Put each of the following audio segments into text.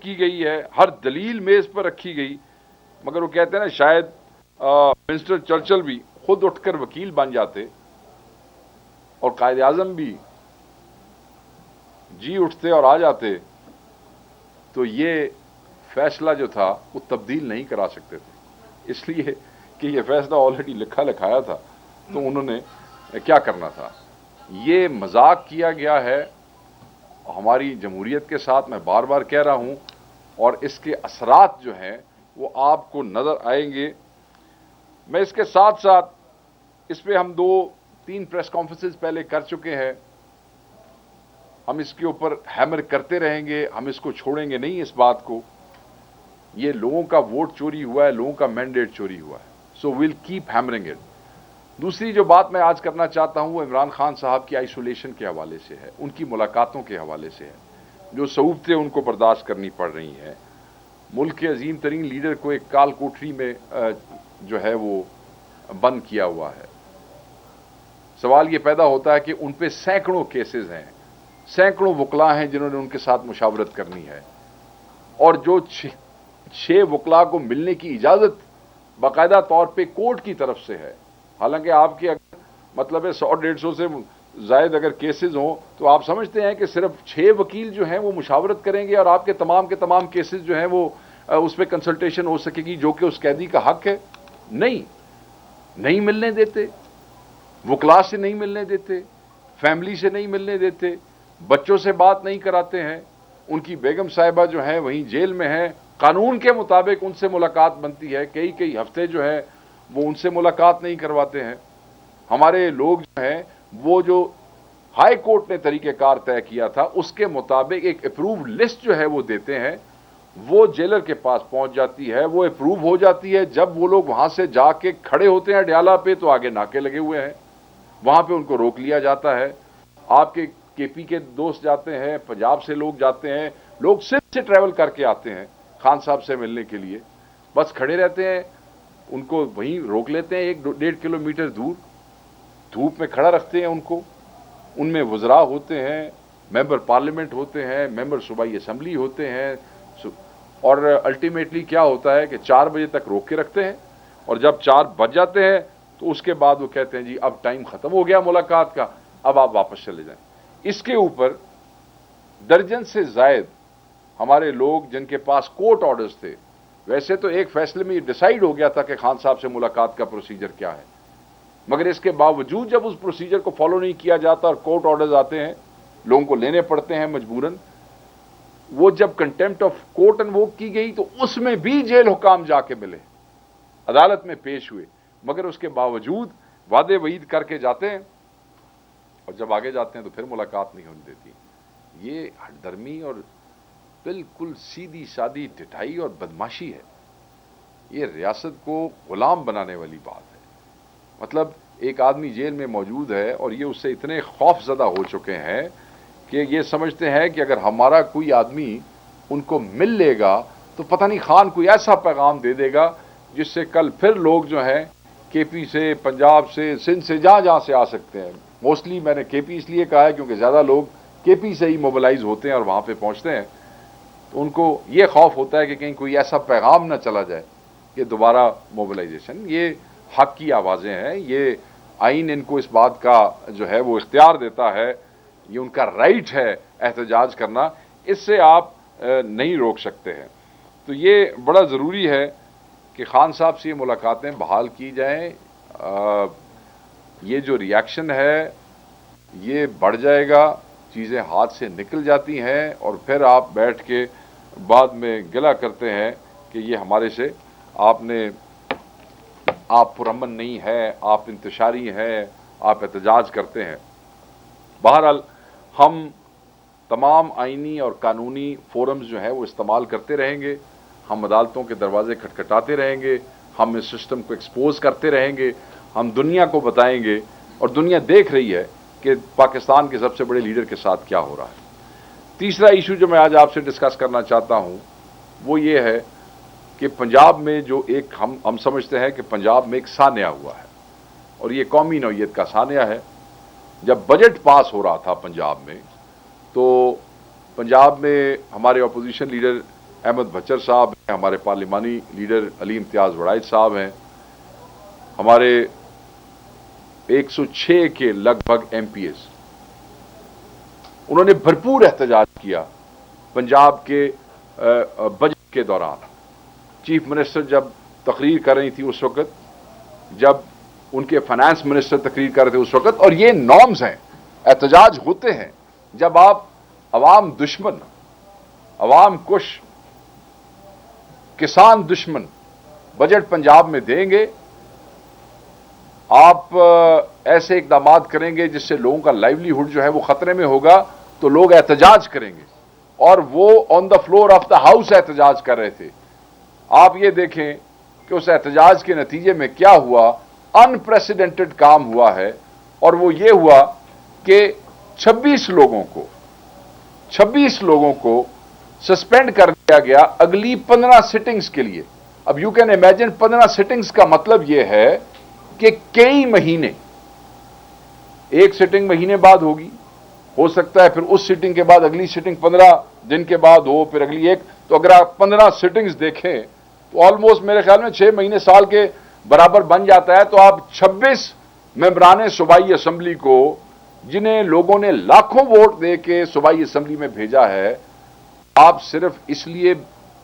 کی گئی ہے، ہر دلیل میز پر رکھی گئی، مگر وہ کہتے ہیں نا شاید منسٹر چرچل بھی خود اٹھ کر وکیل بن جاتے اور قائد اعظم بھی جی اٹھتے اور آ جاتے تو یہ فیصلہ جو تھا وہ تبدیل نہیں کرا سکتے تھے، اس لیے کہ یہ فیصلہ آلریڈی لکھا لکھایا تھا، تو انہوں نے کیا کرنا تھا۔ یہ مذاق کیا گیا ہے ہماری جمہوریت کے ساتھ، میں بار بار کہہ رہا ہوں، اور اس کے اثرات جو ہیں وہ آپ کو نظر آئیں گے۔ میں اس کے ساتھ ساتھ اس پہ ہم 2-3 پریس کانفرنسز پہلے کر چکے ہیں، ہم اس کے اوپر ہیمر کرتے رہیں گے، ہم اس کو چھوڑیں گے نہیں، اس بات کو۔ یہ لوگوں کا ووٹ چوری ہوا ہے، لوگوں کا مینڈیٹ چوری ہوا ہے، سو ویل کیپ ہیمرنگ اٹ۔ دوسری جو بات میں آج کرنا چاہتا ہوں وہ عمران خان صاحب کی آئسولیشن کے حوالے سے ہے، ان کی ملاقاتوں کے حوالے سے ہے، جو صعوبتیں ان کو برداشت کرنی پڑ رہی ہیں۔ ملک کے عظیم ترین لیڈر کو ایک کال کوٹری میں جو ہے وہ بند کیا ہوا ہے۔ سوال یہ پیدا ہوتا ہے کہ ان پہ سینکڑوں کیسز ہیں، سینکڑوں وکلاء ہیں جنہوں نے ان کے ساتھ مشاورت کرنی ہے، اور جو 6 وکلاء کو ملنے کی اجازت باقاعدہ طور پہ کورٹ کی طرف سے ہے، حالانکہ آپ کے مطلب ہے 100-150 سے زائد اگر کیسز ہوں تو آپ سمجھتے ہیں کہ صرف 6 وکیل جو ہیں وہ مشاورت کریں گے اور آپ کے تمام کیسز جو ہیں وہ اس پہ کنسلٹیشن ہو سکے گی، جو کہ اس قیدی کا حق ہے۔ نہیں ملنے دیتے، وکلاء سے نہیں ملنے دیتے، فیملی سے نہیں ملنے دیتے، بچوں سے بات نہیں کراتے ہیں، ان کی بیگم صاحبہ جو ہیں وہیں جیل میں ہیں، قانون کے مطابق ان سے ملاقات بنتی ہے، کئی ہفتے جو ہے وہ ان سے ملاقات نہیں کرواتے ہیں۔ ہمارے لوگ جو ہیں وہ جو ہائی کورٹ نے طریقہ کار طے کیا تھا اس کے مطابق ایک اپروو لسٹ جو ہے وہ دیتے ہیں، وہ جیلر کے پاس پہنچ جاتی ہے، وہ اپروو ہو جاتی ہے۔ جب وہ لوگ وہاں سے جا کے کھڑے ہوتے ہیں ڈیالہ پہ تو آگے ناکے لگے ہوئے ہیں، وہاں پہ ان کو روک لیا جاتا ہے۔ آپ کے کے پی کے دوست جاتے ہیں، پنجاب سے لوگ جاتے ہیں، لوگ صرف سے ٹریول کر کے آتے ہیں خان صاحب سے ملنے کے لیے، بس کھڑے رہتے ہیں، ان کو وہیں روک لیتے ہیں 1-1.5 کلومیٹر دور، دھوپ میں کھڑا رکھتے ہیں ان کو۔ ان میں وزراء ہوتے ہیں، ممبر پارلیمنٹ ہوتے ہیں، ممبر صوبائی اسمبلی ہوتے ہیں، اور الٹیمیٹلی کیا ہوتا ہے کہ 4 بجے تک روک کے رکھتے ہیں، اور جب 4 بج جاتے ہیں تو اس کے بعد وہ کہتے ہیں جی اب ٹائم ختم ہو گیا ملاقات کا، اب آپ واپس چلے جائیں۔ اس کے اوپر درجن سے زائد ہمارے لوگ جن کے پاس کورٹ آرڈرز تھے، ویسے تو ایک فیصلے میں یہ ڈیسائیڈ ہو گیا تھا کہ خان صاحب سے ملاقات کا پروسیجر کیا ہے، مگر اس کے باوجود جب اس پروسیجر کو فالو نہیں کیا جاتا اور کورٹ آرڈرز آتے ہیں، لوگوں کو لینے پڑتے ہیں مجبوراً، وہ جب کنٹیمپٹ آف کورٹ انووک کی گئی تو اس میں بھی جیل حکام جا کے ملے، عدالت میں پیش ہوئے، مگر اس کے باوجود وعدے وعید کر کے جاتے ہیں، اور جب آگے جاتے ہیں تو پھر ملاقات نہیں ہونے دیتی۔ یہ ہٹ درمی اور بالکل سیدھی سادی ڈٹائی اور بدماشی ہے، یہ ریاست کو غلام بنانے والی بات ہے۔ مطلب ایک آدمی جیل میں موجود ہے اور یہ اس سے اتنے خوف زدہ ہو چکے ہیں کہ یہ سمجھتے ہیں کہ اگر ہمارا کوئی آدمی ان کو مل لے گا تو پتہ نہیں خان کوئی ایسا پیغام دے دے گا جس سے کل پھر لوگ جو ہیں کے پی سے، پنجاب سے، سندھ سے، جہاں سے آ سکتے ہیں۔ موسٹلی میں نے کے پی اس لیے کہا ہے کیونکہ زیادہ لوگ کے پی سے ہی موبلائز ہوتے ہیں اور وہاں پہ پہنچتے ہیں، تو ان کو یہ خوف ہوتا ہے کہ کہیں کوئی ایسا پیغام نہ چلا جائے کہ دوبارہ موبلائزیشن۔ یہ حق کی آوازیں ہیں، یہ آئین ان کو اس بات کا جو ہے وہ اختیار دیتا ہے، یہ ان کا رائٹ ہے احتجاج کرنا، اس سے آپ نہیں روک سکتے ہیں۔ تو یہ بڑا ضروری ہے کہ خان صاحب سے یہ ملاقاتیں بحال کی جائیں۔ یہ جو ریاکشن ہے یہ بڑھ جائے گا، چیزیں ہاتھ سے نکل جاتی ہیں اور پھر آپ بیٹھ کے بعد میں گلہ کرتے ہیں کہ یہ ہمارے سے آپ پرامن نہیں ہے، آپ انتشاری ہیں، آپ احتجاج کرتے ہیں۔ بہرحال ہم تمام آئینی اور قانونی فورمز جو ہیں وہ استعمال کرتے رہیں گے، ہم عدالتوں کے دروازے کھٹکھٹاتے رہیں گے، ہم اس سسٹم کو ایکسپوز کرتے رہیں گے، ہم دنیا کو بتائیں گے، اور دنیا دیکھ رہی ہے کہ پاکستان کے سب سے بڑے لیڈر کے ساتھ کیا ہو رہا ہے۔ تیسرا ایشو جو میں آج آپ سے ڈسکس کرنا چاہتا ہوں وہ یہ ہے کہ پنجاب میں جو ایک ہم سمجھتے ہیں کہ پنجاب میں ایک سانحہ ہوا ہے، اور یہ قومی نوعیت کا سانحہ ہے۔ جب بجٹ پاس ہو رہا تھا پنجاب میں تو پنجاب میں ہمارے اپوزیشن لیڈر احمد بچر صاحب ہیں, ہمارے پارلیمانی لیڈر علی امتیاز وڑائچ صاحب ہیں, ہمارے 106 کے لگ بھگ ایم پی ایز, انہوں نے بھرپور احتجاج کیا پنجاب کے بجٹ کے دوران. چیف منسٹر جب تقریر کر رہی تھی اس وقت, جب ان کے فائنانس منسٹر تقریر کر رہے تھے اس وقت, اور یہ نارمز ہیں, احتجاج ہوتے ہیں جب آپ عوام دشمن, عوام کش, کسان دشمن بجٹ پنجاب میں دیں گے, آپ ایسے اقدامات کریں گے جس سے لوگوں کا لائیولی ہوڈ جو ہے وہ خطرے میں ہوگا, تو لوگ احتجاج کریں گے. اور وہ on the floor of the house احتجاج کر رہے تھے. آپ یہ دیکھیں کہ اس احتجاج کے نتیجے میں کیا ہوا, انپریسیڈنٹڈ کام ہوا ہے, اور وہ یہ ہوا کہ 26 لوگوں کو سسپینڈ کر دیا گیا اگلی 15 سٹنگز کے لیے. اب یو کین امیجن 15 سٹنگز کا مطلب یہ ہے کہ کئی مہینے, ایک سٹنگ مہینے بعد ہوگی, ہو سکتا ہے پھر اس سٹنگ کے بعد اگلی سٹنگ 15 دن کے بعد ہو, پھر اگلی ایک, تو اگر آپ 15 سٹنگز دیکھیں تو آلموسٹ میرے خیال میں 6 مہینے سال کے برابر بن جاتا ہے. تو آپ 26 ممبران صوبائی اسمبلی کو, جنہیں لوگوں نے لاکھوں ووٹ دے کے صوبائی اسمبلی میں بھیجا ہے, آپ صرف اس لیے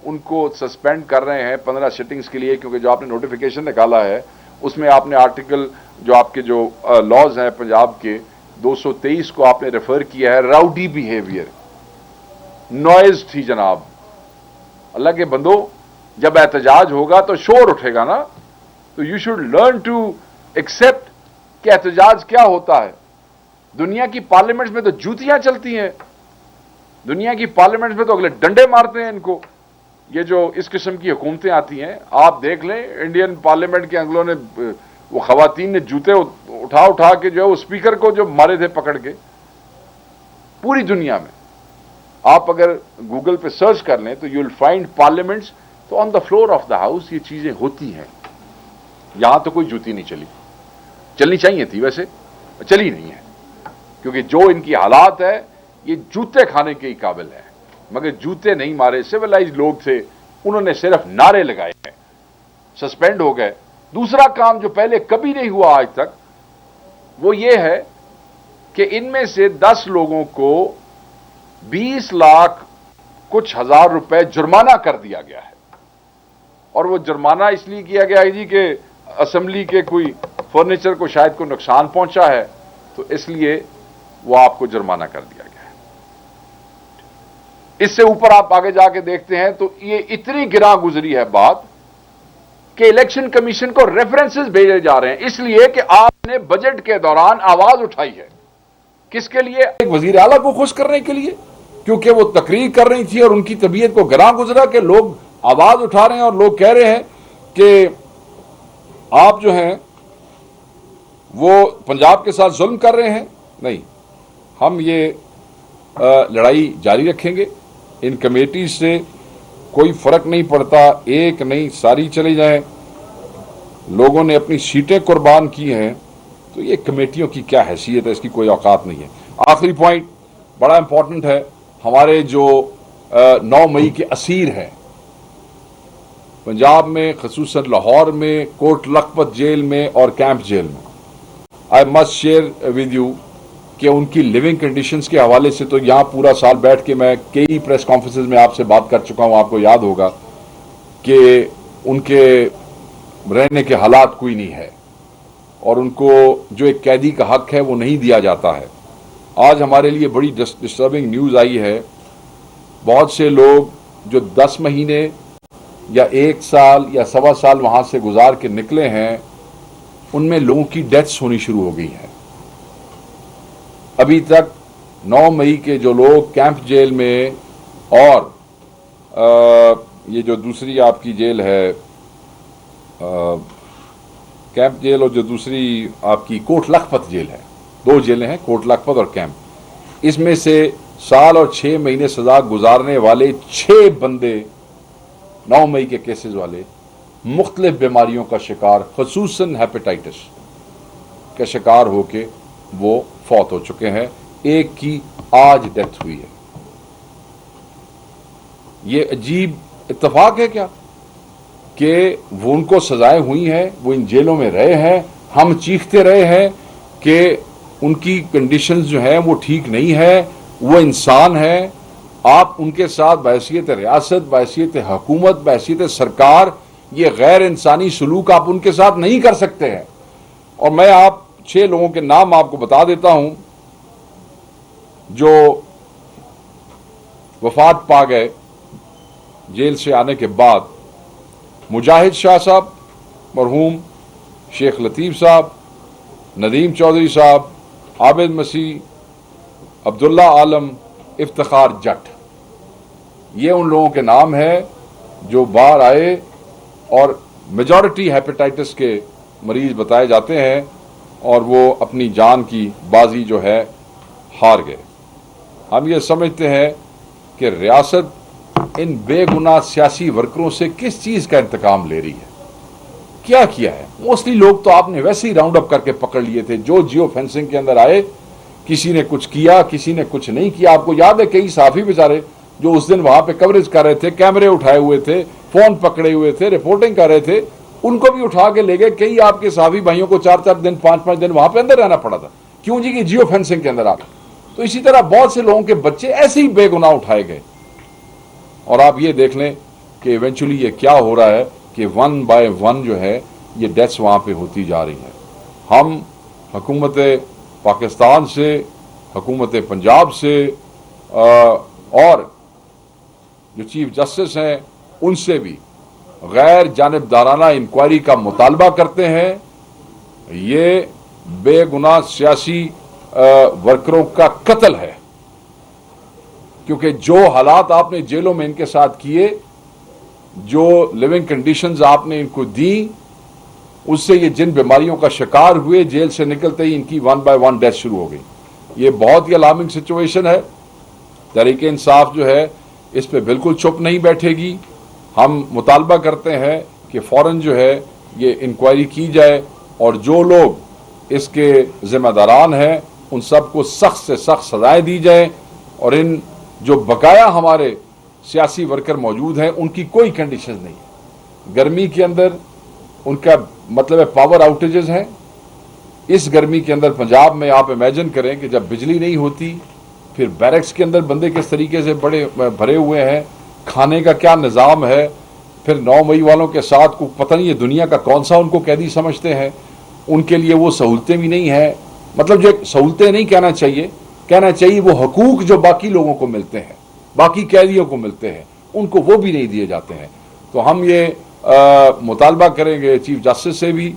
ان کو سسپینڈ کر رہے ہیں 15 سٹنگز کے لیے کیونکہ جو آپ نے نوٹیفیکیشن نکالا ہے اس میں آپ نے آرٹیکل جو آپ کے جو لاز ہیں پنجاب کے 223 کو آپ نے ریفر کیا ہے, راؤڈی بیہیویئر, نوائز تھی جناب. اللہ کے بندو, جب احتجاج ہوگا تو شور اٹھے گا نا, تو you should learn to accept کہ احتجاج کیا ہوتا ہے. دنیا کی پارلیمنٹس میں تو جوتیاں چلتی ہیں, دنیا کی پارلیمنٹس میں تو اگلے ڈنڈے مارتے ہیں ان کو. یہ جو اس قسم کی حکومتیں آتی ہیں, آپ دیکھ لیں انڈین پارلیمنٹ کے انگلوں نے, وہ خواتین نے جوتے اٹھا کے جو ہے وہ اسپیکر کو جو مارے تھے پکڑ کے. پوری دنیا میں آپ اگر گوگل پہ سرچ کر لیں تو یو ول فائنڈ پارلیمنٹس, تو on the floor of the house یہ چیزیں ہوتی ہیں. یہاں تو کوئی جوتی نہیں چلی, چلنی چاہیے تھی ویسے, چلی نہیں ہے, کیونکہ جو ان کی حالات ہے یہ جوتے کھانے کے ہی قابل ہیں, مگر جوتے نہیں مارے. سویلائزڈ لوگ تھے, انہوں نے صرف نعرے لگائے ہیں, سسپینڈ ہو گئے. دوسرا کام جو پہلے کبھی نہیں ہوا آج تک, وہ یہ ہے کہ ان میں سے 10 لوگوں کو 20 لاکھ کچھ ہزار روپے جرمانہ کر دیا گیا ہے. اور وہ جرمانہ اس لیے کیا گیا ہے جی کہ اسمبلی کے کوئی فرنیچر کو شاید کوئی نقصان پہنچا ہے, تو اس لیے وہ آپ کو جرمانہ کر دیا گیا ہے. اس سے اوپر آپ آگے جا کے دیکھتے ہیں تو یہ اتنی گراں گزری ہے بات کہ الیکشن کمیشن کو ریفرنسز بھیجے جا رہے ہیں اس لیے کہ آپ نے بجٹ کے دوران آواز اٹھائی ہے. کس کے لیے؟ ایک وزیر اعلیٰ کو خوش کرنے کے لیے, کیونکہ وہ تقریر کر رہی تھی اور ان کی طبیعت کو گراں گزرا کہ لوگ آواز اٹھا رہے ہیں اور لوگ کہہ رہے ہیں کہ آپ جو ہیں وہ پنجاب کے ساتھ ظلم کر رہے ہیں. نہیں, ہم یہ لڑائی جاری رکھیں گے. ان کمیٹیز سے کوئی فرق نہیں پڑتا, ایک نہیں ساری چلی جائیں. لوگوں نے اپنی سیٹیں قربان کی ہیں, تو یہ کمیٹیوں کی کیا حیثیت ہے, اس کی کوئی اوقات نہیں ہے. آخری پوائنٹ بڑا امپورٹنٹ ہے, ہمارے جو 9 مئی کے اسیر ہیں پنجاب میں, خصوصاً لاہور میں, کوٹ لکھپت جیل میں اور کیمپ جیل میں, I must share with you کہ ان کی لیونگ کنڈیشنز کے حوالے سے تو یہاں پورا سال بیٹھ کے میں کئی پریس کانفرنسز میں آپ سے بات کر چکا ہوں. آپ کو یاد ہوگا کہ ان کے رہنے کے حالات کوئی نہیں ہے, اور ان کو جو ایک قیدی کا حق ہے وہ نہیں دیا جاتا ہے. آج ہمارے لیے بڑی ڈسٹربنگ نیوز آئی ہے. بہت سے لوگ جو 10 مہینے یا 1 سال یا 1.25 سال وہاں سے گزار کے نکلے ہیں, ان میں لوگوں کی ڈیتھس ہونی شروع ہو گئی ہیں. ابھی تک 9 مئی کے جو لوگ کیمپ جیل میں اور یہ جو دوسری آپ کی جیل ہے کیمپ جیل اور جو دوسری آپ کی کوٹ لکھپت جیل ہے, 2 جیلیں ہیں کوٹ لکھپت اور کیمپ, اس میں سے سال اور 6 مہینے سزا گزارنے والے 6 بندے 9 مئی کے کیسز والے مختلف بیماریوں کا شکار, خصوصاً ہیپیٹائٹس کا شکار ہو کے وہ فوت ہو چکے ہیں. ایک کی آج ڈیتھ ہوئی ہے. یہ عجیب اتفاق ہے کیا کہ وہ ان کو سزائیں ہوئی ہیں, وہ ان جیلوں میں رہے ہیں, ہم چیختے رہے ہیں کہ ان کی کنڈیشنز جو ہیں وہ ٹھیک نہیں ہے, وہ انسان ہے, آپ ان کے ساتھ بحیثیت ریاست, بحیثیت حکومت, بحیثیت سرکار یہ غیر انسانی سلوک آپ ان کے ساتھ نہیں کر سکتے ہیں. اور میں 6 لوگوں کے نام آپ کو بتا دیتا ہوں جو وفات پا گئے جیل سے آنے کے بعد. مجاہد شاہ صاحب مرحوم, شیخ لطیف صاحب, ندیم چودھری صاحب, عابد مسیح, عبداللہ عالم, افتخار جٹ. یہ ان لوگوں کے نام ہیں جو باہر آئے اور میجورٹی ہیپیٹائٹس کے مریض بتائے جاتے ہیں اور وہ اپنی جان کی بازی جو ہے ہار گئے. ہم یہ سمجھتے ہیں کہ ریاست ان بے گناہ سیاسی ورکروں سے کس چیز کا انتقام لے رہی ہے, کیا ہے. موسٹلی لوگ تو آپ نے ویسے ہی راؤنڈ اپ کر کے پکڑ لیے تھے, جو جیو فینسنگ کے اندر آئے, کسی نے کچھ کیا, کسی نے کچھ نہیں کیا. آپ کو یاد ہے کئی صحافی بیچارے جو اس دن وہاں پہ کوریج کر رہے تھے, کیمرے اٹھائے ہوئے تھے, فون پکڑے ہوئے تھے, رپورٹنگ کر رہے تھے, ان کو بھی اٹھا کے لے گئے. کئی آپ کے صحافی بھائیوں کو 4 دن 5 دن وہاں پہ اندر رہنا پڑا تھا. کیوں جی؟ کہ جیو فینسنگ کے اندر آ گئے. تو اسی طرح بہت سے لوگوں کے بچے ایسے ہی بے گناہ اٹھائے گئے. اور آپ یہ دیکھ لیں کہ ایونچولی یہ کیا ہو رہا ہے کہ 1 بائی 1 جو ہے یہ ڈیتھس وہاں پہ ہوتی جا رہی ہیں. ہم حکومت پاکستان سے, حکومت پنجاب سے اور جو چیف جسٹس ہیں ان سے بھی غیر جانبدارانہ انکوائری کا مطالبہ کرتے ہیں. یہ بے گناہ سیاسی ورکروں کا قتل ہے, کیونکہ جو حالات آپ نے جیلوں میں ان کے ساتھ کیے, جو لیونگ کنڈیشنز آپ نے ان کو دی, اس سے یہ جن بیماریوں کا شکار ہوئے, جیل سے نکلتے ہی ان کی 1 بائی 1 ڈیتھ شروع ہو گئی. یہ بہت ہی الارمنگ سچویشن ہے. تحریک انصاف جو ہے اس پہ بالکل چپ نہیں بیٹھے گی. ہم مطالبہ کرتے ہیں کہ فوراً جو ہے یہ انکوائری کی جائے اور جو لوگ اس کے ذمہ داران ہیں ان سب کو سخت سے سخت سزائیں دی جائیں, اور ان جو بقایا ہمارے سیاسی ورکر موجود ہیں ان کی کوئی کنڈیشن نہیں. گرمی کے اندر ان کا مطلب ہے پاور آؤٹیجز ہیں. اس گرمی کے اندر پنجاب میں آپ امیجن کریں کہ جب بجلی نہیں ہوتی, پھر بیرکس کے اندر بندے کس طریقے سے بڑے بھرے ہوئے ہیں, کھانے کا کیا نظام ہے, پھر 9 مئی والوں کے ساتھ کو پتہ نہیں ہے دنیا کا کون سا ان کو قیدی سمجھتے ہیں, ان کے لیے وہ سہولتیں بھی نہیں ہیں. مطلب جو سہولتیں نہیں کہنا چاہیے وہ حقوق جو باقی لوگوں کو ملتے ہیں, باقی قیدیوں کو ملتے ہیں, ان کو وہ بھی نہیں دیے جاتے ہیں. تو ہم یہ مطالبہ کریں گے چیف جسٹس سے بھی,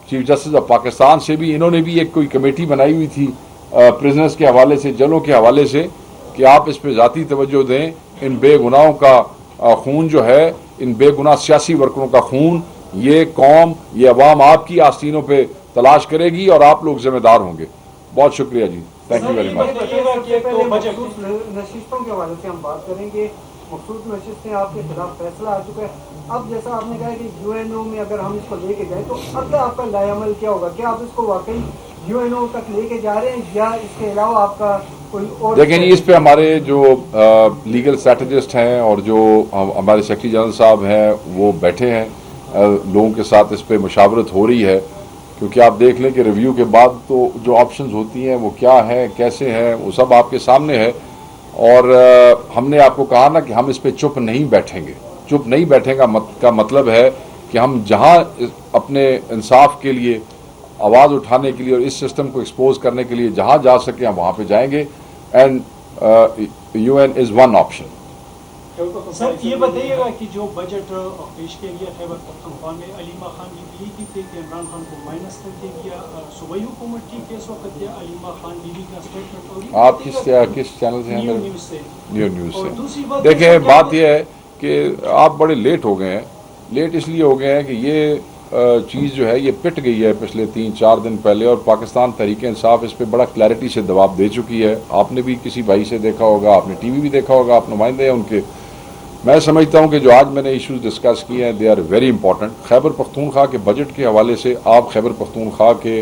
چیف جسٹس آف پاکستان سے بھی. انہوں نے بھی ایک کوئی کمیٹی بنائی ہوئی تھی پرزنرز کے حوالے سے, جیلوں کے حوالے سے, کہ آپ اس پہ ذاتی توجہ دیں. ان بے گناہوں کا خون جو ہے, ان بے گناہ سیاسی ورکروں کا خون, یہ قوم, یہ عوام آپ کی آستینوں پہ تلاش کرے گی اور آپ لوگ ذمہ دار ہوں گے. بہت شکریہ جی, تھینک یو ویری مچ. نشستوں کے حوالے سے ہم بات کریں گے. مخصوص نشستیں آپ کے خلاف فیصلہ آ چکا ہے. اب جیسا آپ نے کہا کہ یو این او میں اگر ہم اس کو لے کے جائیں تو اب آپ کا لائے عمل کیا ہوگا؟ کیا آپ اس کو واقعی یو این او تک لے کے جا رہے ہیں یا اس کے علاوہ آپ کا کوئی اور؟ دیکھیں جی, اس پہ ہمارے جو لیگل اسٹریٹجسٹ ہیں اور جو ہمارے سیکرٹری جنرل صاحب ہیں وہ بیٹھے ہیں, لوگوں کے ساتھ اس پہ مشاورت ہو رہی ہے. کیونکہ آپ دیکھ لیں کہ ریویو کے بعد تو جو آپشنز ہوتی ہیں وہ کیا ہیں, کیسے ہیں, وہ سب آپ کے سامنے ہے. اور ہم نے آپ کو کہا نا کہ ہم اس پہ چپ نہیں بیٹھیں گے. چپ نہیں بیٹھیں کا مطلب ہے کہ ہم جہاں اپنے انصاف کے لیے آواز اٹھانے کے لیے اور اس سسٹم کو ایکسپوز کرنے کے لیے جہاں جا سکیں ہم وہاں پہ جائیں گے. And UN is one option. Sir یہ بتائیے گا کہ جو بجٹ پیش کیا گیا خیبر پختونخوا میں, علیمہ خان نے کی تھی کہ عمران خان کو مائنس کر دیا گیا, صوبائی حکومت ٹھیک ہے اس وقت, یا علیمہ خان بیوی کا اسٹیٹمنٹ ہوگی؟ آپ کس چینل سے ہیں؟ نیو نیوز سے. دوسری بات دیکھیں, بات یہ ہے کہ آپ بڑے لیٹ ہو گئے ہیں. لیٹ اس لیے ہو گئے ہیں کہ یہ چیز جو ہے یہ پٹ گئی ہے پچھلے 3-4 دن پہلے, اور پاکستان تحریک انصاف اس پہ بڑا کلیئرٹی سے جواب دے چکی ہے. آپ نے بھی کسی بھائی سے دیکھا ہوگا, آپ نے ٹی وی بھی دیکھا ہوگا, آپ نمائندے ہیں ان کے. میں سمجھتا ہوں کہ جو آج میں نے ایشوز ڈسکس کیے ہیں they are very important. Khyber Pakhtunkhwa کے بجٹ کے حوالے سے آپ خیبر پختونخوا کے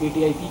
PTIP